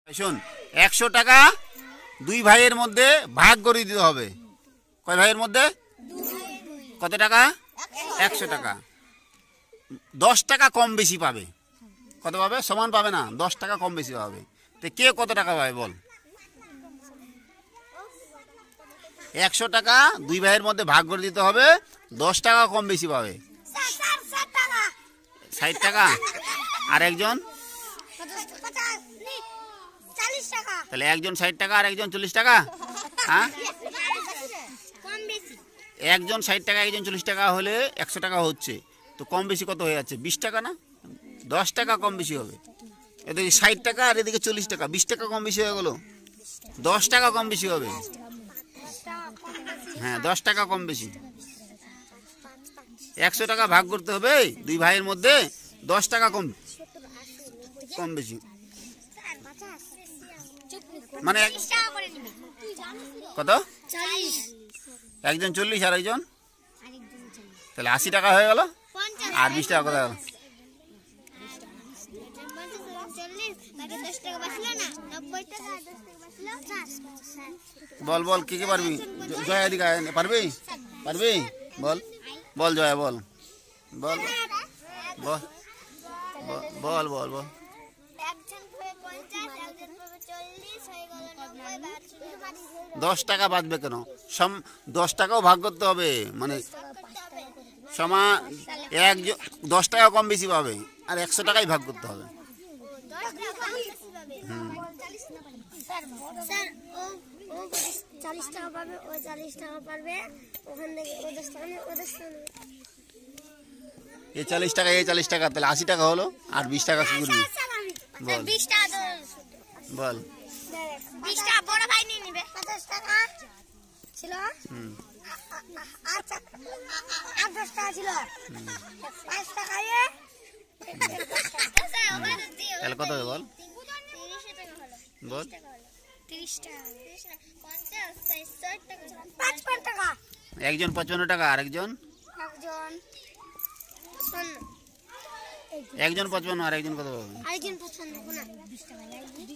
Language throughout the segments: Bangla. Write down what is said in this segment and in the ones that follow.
শোন, 100 টাকা দুই ভাইয়ের মধ্যে ভাগ করে দিতে হবে। কয় ভাইয়ের মধ্যে? কত টাকা? 100 টাকা। 10 টাকা কম বেশি পাবে। কত পাবে? সমান পাবে না, 10 টাকা কম বেশি পাবে। তো কে কত টাকা পাবে বল? 100 টাকা দুই ভাইয়ের মধ্যে ভাগ করে দিতে হবে, 10 টাকা কম বেশি পাবে। 60 টাকা। আর একজন? তাহলে একজন 60 টাকা আর একজন 40 টাকা। হ্যাঁ, একজন 60 টাকা একজন 40 টাকা হলে 100 টাকা হচ্ছে, তো কম বেশি কত হয়ে যাচ্ছে? 20 টাকা না? 10 টাকা কম বেশি হবে। এদিকে 60 টাকা আর এদিকে 40 টাকা, 20 টাকা কম বেশি হয়ে গেল। 10 টাকা কম বেশি হবে। হ্যাঁ, 10 টাকা কম বেশি। 100 টাকা ভাগ করতে হবে দুই ভাইয়ের মধ্যে, 10 টাকা কম কম বেশি। মানে কত? একজন 40 আর একজন, তাহলে 80 টাকা হয়ে গেল। আর 20 টাকা কোথায় গেল? বল বল, কি কি পারবি? জয়া দিকে পারবি? পারবি? বল বল জয়া, বল বল বল বল বল বল। 10 টাকা বাঁচবে কেন? 10 টাকাও ভাগ করতে হবে, মানে সমা 10 টাকা কম বেশি পাবে আর 100 টাকাই ভাগ করতে হবে। এই 40 টাকা এই 40 টাকা, তাহলে 80 টাকা হলো। আর 20 টাকা কি করবি? বল বল। 20 টাকা বড় ভাই নিয়ে নিবে। 50 টাকা ছিল, আর 10 টাকা ছিল, 5 টাকা এ তাহলে কত হবে বল? 30 টাকা হলো। বল 30 টাকা, 50, 60 টাকা, 55 টাকা। একজন 55 টাকা আর একজন? একজন 55 আর একজন কত পাবে? আরেকজন 55 না,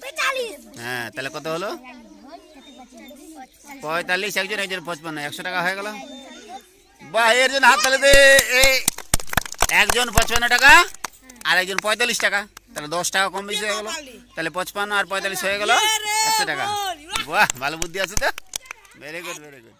45। হ্যাঁ, তাহলে কত হলো? 45। একজন একজন 55, 100 টাকা হয়ে গেল। বাহ, এর জন্য হাত তালে দে। একজন 55 টাকা আর একজন 45 টাকা, তাহলে 10 টাকা কম বেশি হয়ে গেল। তাহলে 55 আর 45 হয়ে গেল 100 টাকা। বাহ, ভালো বুদ্ধি আছে তো। Very good, very good.